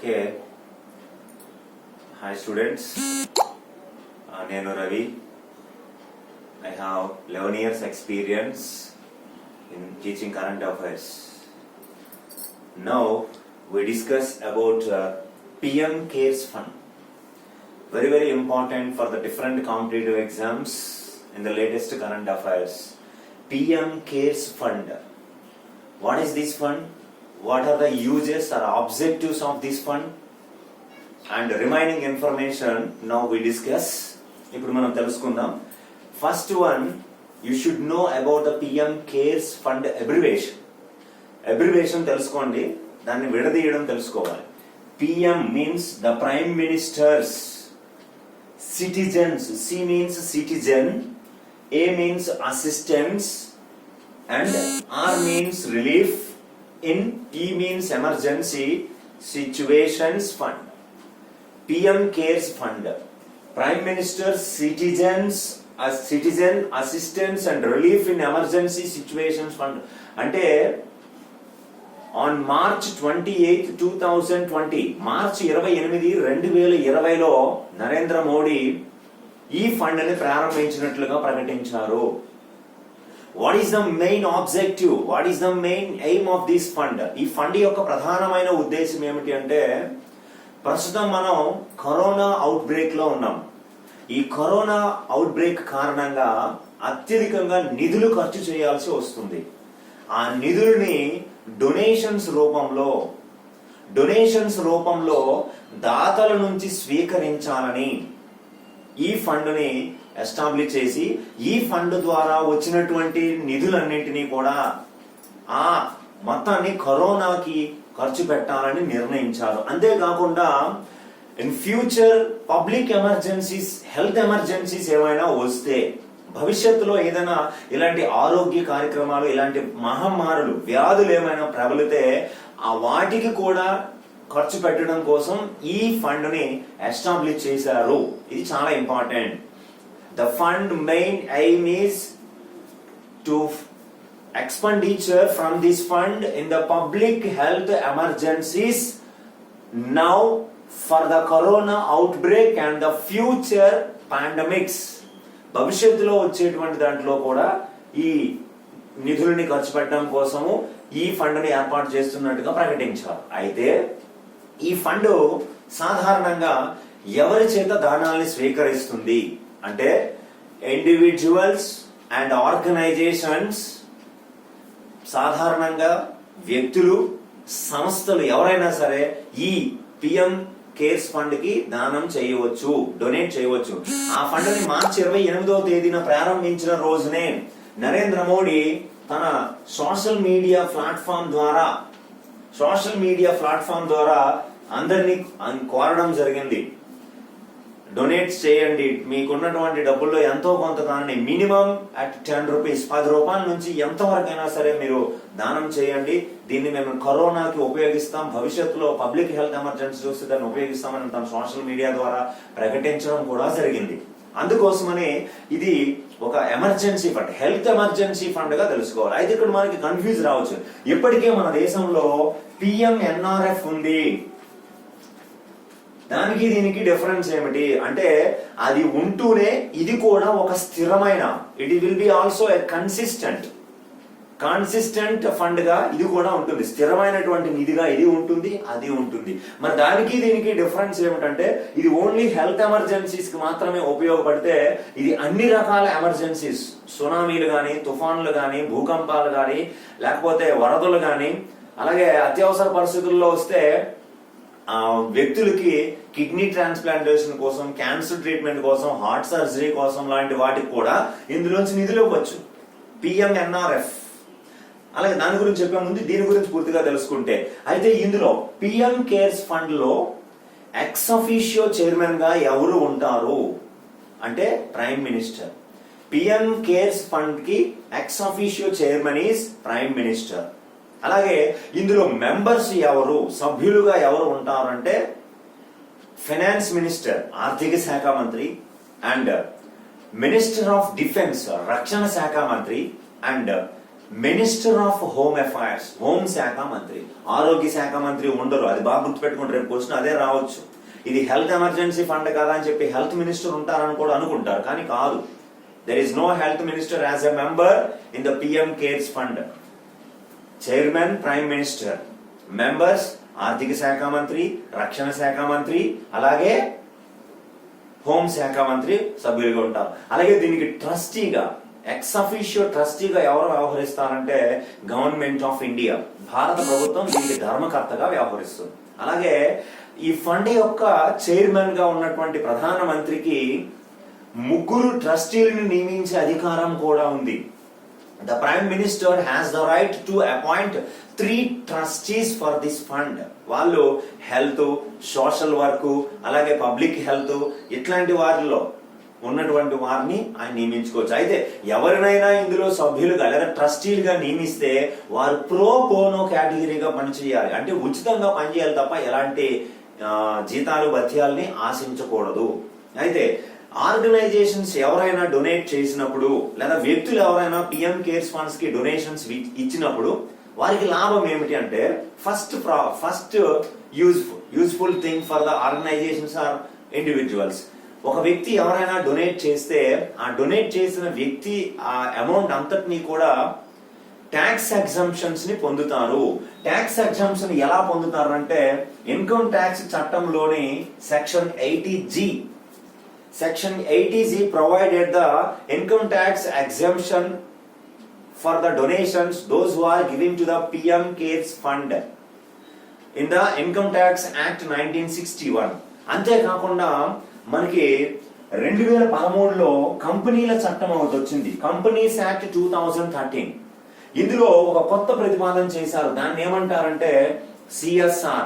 Okay. Hi students. Nenu Ravi. I have 11 years experience in teaching current affairs. Now we discuss about PM CARES Fund. Very important for the different competitive exams in the latest current affairs. PM CARES Fund. What is this fund? What are the uses or objectives of this fund? And remaining information now we discuss. ఇప్పుడు మనం తెలుసుకుందాం. First one, you should know about the PM CARES Fund abbreviation. Abbreviation తెలుసుకోండి, దాన్ని విడదీయడం తెలుసుకోవాలి. PM means the Prime Minister's citizens. C means citizen, A means assistance, and R means relief, in E means emergency situations fund. PM CARES Fund. Prime Minister citizens citizen assistance and relief in emergency situations fund. అంటే on March 28, 2020 మార్చి 28, 2020లో నరేంద్ర మోడీ ఈ fund ని ప్రారంభించినట్లుగా ప్రకటించారు. What is the main objective? What is the main aim of this fund? ఈ fund యొక్క ప్రధానమైన ఉద్దేశం ఏమిటి అంటే, ప్రస్తుతం మనం కరోనా అవుట్ బ్రేక్ లో ఉన్నాం. ఈ కరోనా అవుట్ బ్రేక్ కారణంగా అత్యధికంగా నిధులు ఖర్చు చేయాల్సి వస్తుంది. ఆ నిధులని డొనేషన్స్ రూపంలో దాతల నుంచి స్వీకరించాలని ఈ ఫండ్ ని ఎస్టాబ్లిష్ చేసి, ఈ ఫండ్ ద్వారా వచ్చినటువంటి నిధులన్నింటినీ కూడా ఆ మొత్తాన్ని కరోనాకి ఖర్చు పెట్టాలని నిర్ణయించారు. అంతేకాకుండా in future public emergencies, health emergencies ఏమైనా వస్తే, భవిష్యత్తులో ఏదైనా ఇలాంటి ఆరోగ్య కార్యక్రమాలు, ఇలాంటి మహమ్మారులు, వ్యాధులు ఏమైనా ప్రబలితే ఆ వాటికి కూడా ఖర్చు పెట్టడం కోసం ఈ ఫండ్ ని ఎస్టాబ్లిష్ చేశారు. ఇది చాలా important. The fund main aim is to expenditure from this fund in the public health emergencies now for the corona outbreak and the future pandemics. భవిష్యత్తులో వచ్చేటువంటి దాంట్లో కూడా ఈ నిధులని ఖర్చు పెట్టడం కోసము ఈ ఫండ్ ని ఏర్పాటు చేస్తున్నట్టుగా ప్రకటించారు. అయితే ఈ ఫండ్ సాధారణంగా ఎవరి చేత దానాల్ని స్వీకరిస్తుంది అంటే, ఇండివిజువల్స్ అండ్ ఆర్గనైజేషన్స్, సాధారణంగా వ్యక్తులు, సంస్థలు ఎవరైనా సరే ఈ పిఎం కేర్స్ ఫండ్ కి దానం చేయవచ్చు, డొనేట్ చేయవచ్చు. ఆ ఫండ్ ని మార్చి 28వ తేదీన ప్రారంభించిన రోజునే నరేంద్ర మోడీ తన సోషల్ మీడియా ప్లాట్ఫామ్ ద్వారా అందరినీ కోరడం జరిగింది. డొనేట్ చేయండి, మీకున్నటువంటి డబ్బుల్లో ఎంతో కొంత దాన్ని మినిమం అట్ 10 రూపీస్, 10 రూపాయల నుంచి ఎంతవరకైనా సరే మీరు దానం చేయండి. దీన్ని మేము కరోనాకి ఉపయోగిస్తాం, భవిష్యత్తులో పబ్లిక్ హెల్త్ ఎమర్జెన్సీ చూస్తే దాన్ని ఉపయోగిస్తామని తన సోషల్ మీడియా ద్వారా ప్రకటించడం కూడా జరిగింది. అందుకోసమనే ఇది ఒక emergency fund, health emergency fund గా తెలుసుకోవాలి. అయితే ఇక్కడ మనకి కన్ఫ్యూజ్ రావచ్చు. ఇప్పటికే మన దేశంలో పిఎంఎన్ఆర్ఎఫ్ ఉంది, దానికి దీనికి డిఫరెన్స్ ఏమిటి అంటే, అది ఉంటూనే ఇది కూడా ఒక స్థిరమైన, it will be also a consistent fund గా ఇది కూడా ఉంటుంది. స్థిరమైనటువంటి నిధిగా ఇది ఉంటుంది, అది ఉంటుంది. మరి దానికి దీనికి డిఫరెన్స్ ఏమిటంటే, ఇది ఓన్లీ హెల్త్ ఎమర్జెన్సీస్ కి మాత్రమే ఉపయోగపడితే, ఇది అన్ని రకాల ఎమర్జెన్సీస్, సునామీలు గాని, తుఫాన్లు గాని, భూకంపాలు గాని, లేకపోతే వరదలు గాని, అలాగే అత్యవసర పరిస్థితుల్లో వస్తే వ్యక్తులకి కిడ్నీ ట్రాన్స్ప్లాంటేషన్ కోసం, క్యాన్సర్ ట్రీట్మెంట్ కోసం, హార్ట్ సర్జరీ కోసం లాంటి వాటికి కూడా ఇందులోంచి నిధులు ఇవ్వచ్చు, పిఎంఎన్ఆర్ఎఫ్. అలాగే దాని గురించి చెప్పే ముందు దీని గురించి పూర్తిగా తెలుసుకుంటే, అయితే ఇందులో పిఎం కేర్స్ ఫండ్ లో ఎక్స్ అఫీషియో చైర్మన్ గా ఎవరు ఉంటారు అంటే prime minister. PM cares fund కి ex officio chairman is prime minister. అలాగే ఇందులో మెంబర్స్ ఎవరు, సభ్యులుగా ఎవరు ఉంటారంటే, ఫైనాన్స్ మినిస్టర్, ఆర్థిక శాఖ మంత్రి, అండ్ మినిస్టర్ ఆఫ్ డిఫెన్స్, రక్షణ శాఖ మంత్రి, and minister of home affairs, home శాఖ మంత్రి. ఆరోగ్య శాఖ మంత్రి ఉండరు, అది బాగా గుర్తుపెట్టుకుంటారు, రేపు క్వశ్చన్ అదే రావచ్చు. ఇది హెల్త్ ఎమర్జెన్సీ ఫండ్ కదా అని చెప్పి హెల్త్ మినిస్టర్ ఉంటారని కూడా అనుకుంటారు, కానీ కాదు. There is no health minister as a member in the PM cares fund. Chairman prime minister, members ఆర్థిక శాఖ మంత్రి, రక్షణ శాఖ మంత్రి, అలాగే హోం శాఖ మంత్రి సభ్యులుగా ఉంటారు. అలాగే దీనికి ట్రస్టీగా, ఎక్స్ అఫీషియో ట్రస్టీగా ఎవరు వ్యవహరిస్తారంటే గవర్నమెంట్ ఆఫ్ ఇండియా, భారత ప్రభుత్వం దీనికి ధర్మకర్తగా వ్యవహరిస్తుంది. అలాగే ఈ ఫండ్ యొక్క చైర్మన్ గా ఉన్నటువంటి ప్రధానమంత్రికి 3 ట్రస్టీలను నియమించే అధికారం కూడా ఉంది. The Prime Minister has the right to appoint 3 trustees for this fund. వాళ్ళు హెల్త్, సోషల్ వర్క్, అలాగే పబ్లిక్ హెల్త్ ఇట్లాంటి వారిలో ఉన్నటువంటి వారిని ఆయన నియమించుకోవచ్చు. అయితే ఎవరినైనా ఇందులో సభ్యులుగా లేదా ట్రస్టీలుగా నియమిస్తే వారు ప్రో బోనో కేటగిరీగా పనిచేయాలి, అంటే ఉచితంగా పనిచేయాలి తప్ప ఎలాంటి జీతాలు భత్యాలని ఆశించకూడదు. అయితే ఆర్గనైజేషన్స్ ఎవరైనా డొనేట్ చేసినప్పుడు లేదా వ్యక్తులు ఎవరైనా పిఎం కేర్స్ ఫండ్స్ కి డొనేషన్స్ ఇచ్చినప్పుడు వారికి లాభం ఏమిటి అంటే first useful thing for the organisations or individuals. ఒక వ్యక్తి ఎవరైనా డొనేట్ చేస్తే ఆ డొనేట్ చేసిన వ్యక్తి ఆ అమౌంట్ అంతటినీ కూడా ట్యాక్స్ ఎగ్జంప్షన్స్ ని పొందుతారు. ట్యాక్స్ ఎగ్జంప్షన్ ఎలా పొందుతారు అంటే ఇన్కమ్ ట్యాక్స్ చట్టంలోని section 80G provided the income tax exemption for the donations those who are giving to the PM Cares Fund in the Income Tax Act 1961. అంతేకాకుండా మనకి 2013లో కంపెనీల చట్టం ఒకటి వచ్చింది, కంపెనీస్ యాక్ట్ 2013. ఇందులో ఒక కొత్త ప్రతిపాదన చేశారు. దాన్ని ఏమంటారంటే CSR,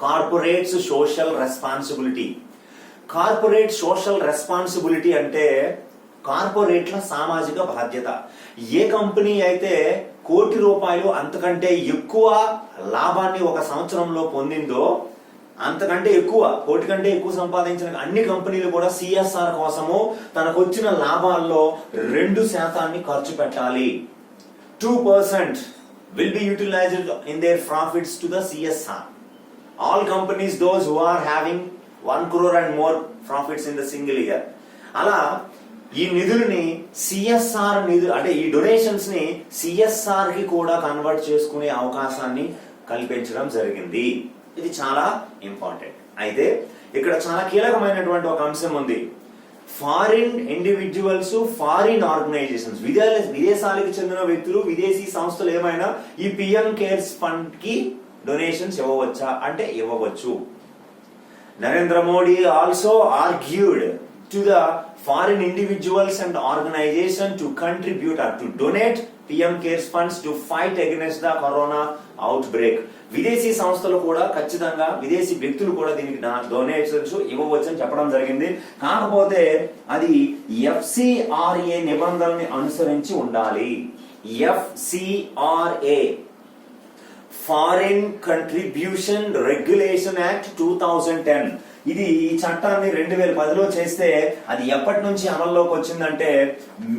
corporates social responsibility. Corporate social responsibility అంటే కార్పొరేట్ల సామాజిక బాధ్యత. ఏ కంపెనీ అయితే ₹1,00,00,000 అంతకంటే ఎక్కువ లాభాన్ని ఒక సంవత్సరంలో పొందిందో, అంతకంటే ఎక్కువ, 1,00,00,000 కంటే ఎక్కువ సంపాదించిన అన్ని కంపెనీలు కూడా CSR కోసము తనకు వచ్చిన లాభాల్లో 2% ఖర్చు పెట్టాలి. 2% will be utilized in their profits to the CSR. All companies, those who are having 1 crore and more profits in the single year. అలా ఈ నిధులని CSR నిధులు అంటే ఈ డొనేషన్స్ ని CSR కి కూడా కన్వర్ట్ చేసుకునే అవకాశాన్ని కల్పించడం జరిగింది. ఇది చాలా ఇంపార్టెంట్. అయితే ఇక్కడ చాలా కీలకమైనటువంటి ఒక అంశం ఉంది. ఫారిన్ ఇండివిజువల్స్, ఫారిన్ ఆర్గనైజేషన్స్, విదేశాలకు చెందిన వ్యక్తులు, విదేశీ సంస్థలు ఏమైనా ఈ పిఎం కేర్స్ ఫండ్ కి డొనేషన్స్ ఇవ్వవచ్చా అంటే ఇవ్వవచ్చు. Narendra Modi also argued to the foreign individuals and organizations to contribute or to donate PM Cares funds to fight against the corona outbreak. విదేశీ సంస్థలు కూడా ఖచ్చితంగా, విదేశీ వ్యక్తులు కూడా దీనికి డొనేషన్స్ ఇవ్వవచ్చు అని చెప్పడం జరిగింది. కాకపోతే అది FCRA నిబంధనల్ని అనుసరించి ఉండాలి. FCRA, foreign contribution regulation act 2010. ఇది ఈ చట్టాన్ని 2010లో చేస్తే అది ఎప్పటి నుంచి అమల్లోకి వచ్చిందంటే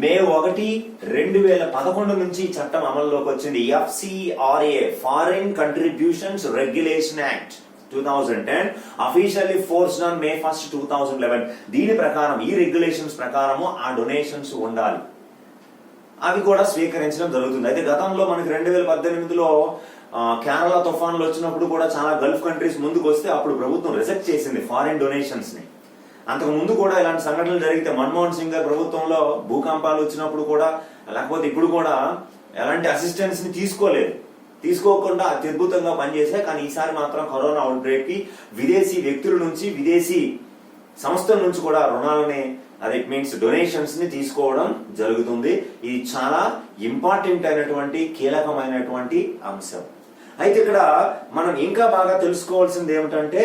మే 1, 2011 నుంచి ఈ చట్టం అమల్లోకి వచ్చింది. FCRA, foreign contributions regulation act 2010, officially forced on May 1, 2011. దీని ప్రకారం, ఈ రెగ్యులేషన్స్ ప్రకారము ఆ డొనేషన్స్ ఉండాలి. అవి కూడా స్వీకరించడం జరుగుతుంది. అయితే గతంలో మనకి 2018లో కేరళ తుఫాన్లు వచ్చినప్పుడు కూడా చాలా గల్ఫ్ కంట్రీస్ ముందుకు వస్తే అప్పుడు ప్రభుత్వం రిజెక్ట్ చేసింది ఫారిన్ డొనేషన్స్ ని. అంతకు ముందు కూడా ఇలాంటి సంఘటనలు జరిగితే మన్మోహన్ సింగ్ గారి ప్రభుత్వంలో భూకంపాలు వచ్చినప్పుడు కూడా, లేకపోతే ఇప్పుడు కూడా ఎలాంటి అసిస్టెన్స్ ని తీసుకోకుండా అత్యద్భుతంగా పనిచేసే. కానీ ఈసారి మాత్రం కరోనా అవుట్ బ్రేక్ కి విదేశీ వ్యక్తుల నుంచి, విదేశీ సంస్థల నుంచి కూడా రుణాలని, అది మీన్స్ డొనేషన్స్ ని తీసుకోవడం జరుగుతుంది. ఇది చాలా ఇంపార్టెంట్ అయినటువంటి, కీలకమైనటువంటి అంశం. అయితే ఇక్కడ మనం ఇంకా బాగా తెలుసుకోవాల్సింది ఏమిటంటే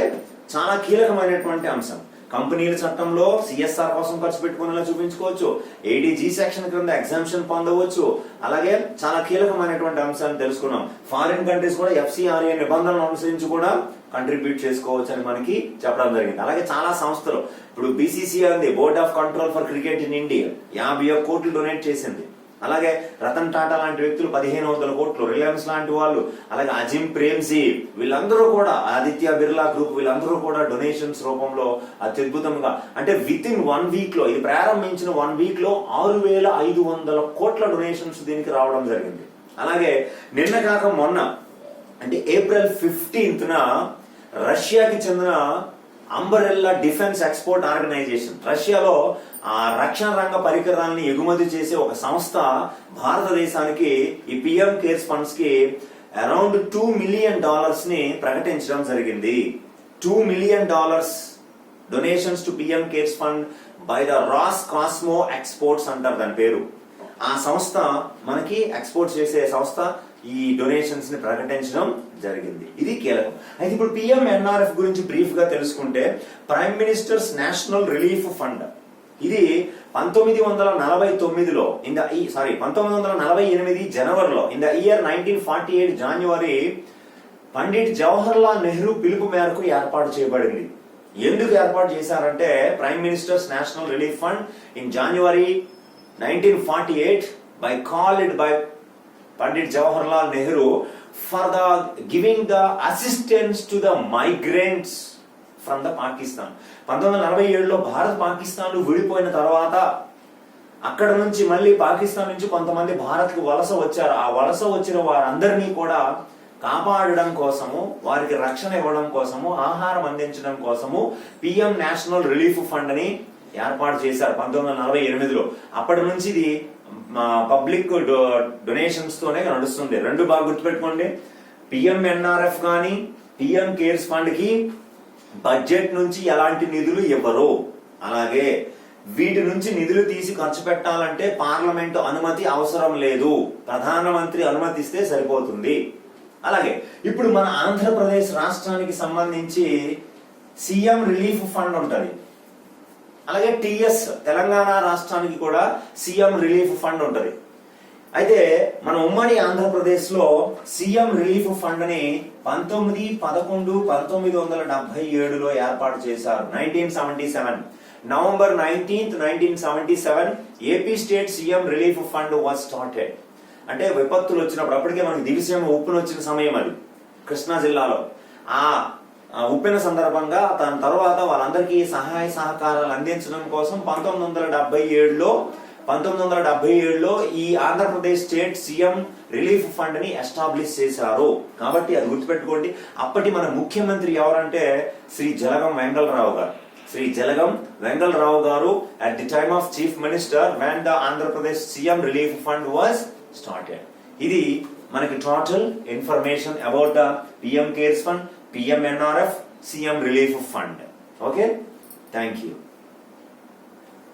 చాలా కీలకమైనటువంటి అంశం. కంపెనీల చట్టంలో CSR కోసం ఖర్చు పెట్టుకునేలా చూపించుకోవచ్చు, 80G సెక్షన్ క్రింద ఎగ్జామ్షన్ పొందవచ్చు. అలాగే చాలా కీలకమైనటువంటి అంశాన్ని తెలుసుకున్నాం. ఫారిన్ కంట్రీస్ కూడా FCRA నిబంధనలు అనుసరించి కూడా కంట్రిబ్యూట్ చేసుకోవచ్చు అని మనకి చెప్పడం జరిగింది. అలాగే చాలా సంస్థలు, ఇప్పుడు BCCI ఉంది, board of control for cricket in India, 51 కోట్లు డొనేట్ చేసింది. అలాగే రతన్ టాటా లాంటి వ్యక్తులు 1500 కోట్లు, రిలయన్స్ లాంటి వాళ్ళు, అలాగే అజిమ్ ప్రేమ్జీ, వీళ్ళందరూ కూడా, ఆదిత్య బిర్లా గ్రూప్, వీళ్ళందరూ కూడా డొనేషన్స్ రూపంలో అత్యద్భుతంగా, అంటే విత్ ఇన్ 1 వీక్ లో, ఇది ప్రారంభించిన 1 వీక్ లో 6500 కోట్ల డొనేషన్స్ దీనికి రావడం జరిగింది. అలాగే నిన్న కాక మొన్న, అంటే ఏప్రిల్ 15th రష్యాకి చెందిన అంబరెల్లా డిఫెన్స్ ఎక్స్పోర్ట్ ఆర్గనైజేషన్, రష్యాలో ఆ రక్షణ రంగ పరికరాలని ఎగుమతి చేసే ఒక సంస్థ భారతదేశానికి ఈ పిఎం కేర్స్ ఫండ్స్ కి అరౌండ్ $2 మిలియన్ ని ప్రకటించడం జరిగింది. $2 million donations to PM cares fund by the Ross Cosmo exports అంటారు దాని పేరు. ఆ సంస్థ మనకి ఎక్స్పోర్ట్ చేసే సంస్థ ఈ డొనేషన్స్ ని ప్రకటించడం జరిగింది. ఇది కీలకం. అయితే ఇప్పుడు పిఎంఎన్ఆర్ఎఫ్ గురించి బ్రీఫ్ గా తెలుసుకుంటే, prime ministers national relief fund, ఇది 1949లో 1948 జనవరిలో, ఇన్ ద ఇయర్ 1948 జనవరి, పండిట్ జవహర్ లాల్ నెహ్రూ పిలుపు మేరకు ఏర్పాటు చేయబడింది. ఎందుకు ఏర్పాటు చేశారంటే, prime ministers national relief fund in January 1948 called by Pandit Jawaharlal Nehru for the giving the assistance to the migrants from the Pakistan. 1947లో భారత్ పాకిస్తాన్ విడిపోయిన తర్వాత అక్కడ నుంచి మళ్ళీ పాకిస్తాన్ నుంచి కొంతమంది భారత్ కు వలస వచ్చారు. ఆ వలస వచ్చిన వారందరినీ కూడా కాపాడడం కోసము, వారికి రక్షణ ఇవ్వడం కోసము, ఆహారం అందించడం కోసము పిఎం నేషనల్ రిలీఫ్ ఫండ్ ని ఏర్పాటు చేశారు 1948లో. అప్పటి నుంచి ఇది పబ్లిక్ డొనేషన్స్ తోనే నడుస్తుంది. రెండు బాగా గుర్తుపెట్టుకోండి, పిఎంఎన్ఆర్ఎఫ్ గాని పిఎం కేర్స్ ఫండ్ కి బడ్జెట్ నుంచి ఎలాంటి నిధులు ఇవ్వరు. అలాగే వీటి నుంచి నిధులు తీసి ఖర్చు పెట్టాలంటే పార్లమెంటు అనుమతి అవసరం లేదు, ప్రధానమంత్రి అనుమతిస్తే సరిపోతుంది. అలాగే ఇప్పుడు మన ఆంధ్రప్రదేశ్ రాష్ట్రానికి సంబంధించి సీఎం రిలీఫ్ ఫండ్ ఉంటది. అలాగే టిఎస్ తెలంగాణ రాష్ట్రానికి కూడా సీఎం రిలీఫ్ ఫండ్ ఉంటది. అయితే మన ఉమ్మడి ఆంధ్రప్రదేశ్ లో సీఎం రిలీఫ్ ఫండ్ ని 19/11/1977లో ఏర్పాటు చేశారు. 1977 November 19th 1977 AP state CM relief fund was started. అంటే విపత్తులు వచ్చినప్పుడు, అప్పటికే మనకి దివిసీమ ఉప్పును వచ్చిన సమయం అది కృష్ణా జిల్లాలో. ఆ ఉప్పెన సందర్భంగా దాని తర్వాత వాళ్ళందరికీ సహాయ సహకారాలు అందించడం కోసం 1977లో ఈ Andhra Pradesh state CM relief fund ని ఎస్టాబ్లిష్ చేశారు. కాబట్టి అది గుర్తుపెట్టుకోండి. అప్పటి మన ముఖ్యమంత్రి ఎవరంటే శ్రీ జలగం వెంగళరావు గారు. శ్రీ జలగం వెంగళరావు గారు at the time of chief minister when the Andhra-Pradesh CM Relief Fund was started. ఇది మనకి total information about the PM cares fund, PMNRF, CM relief fund. Okay, thank you.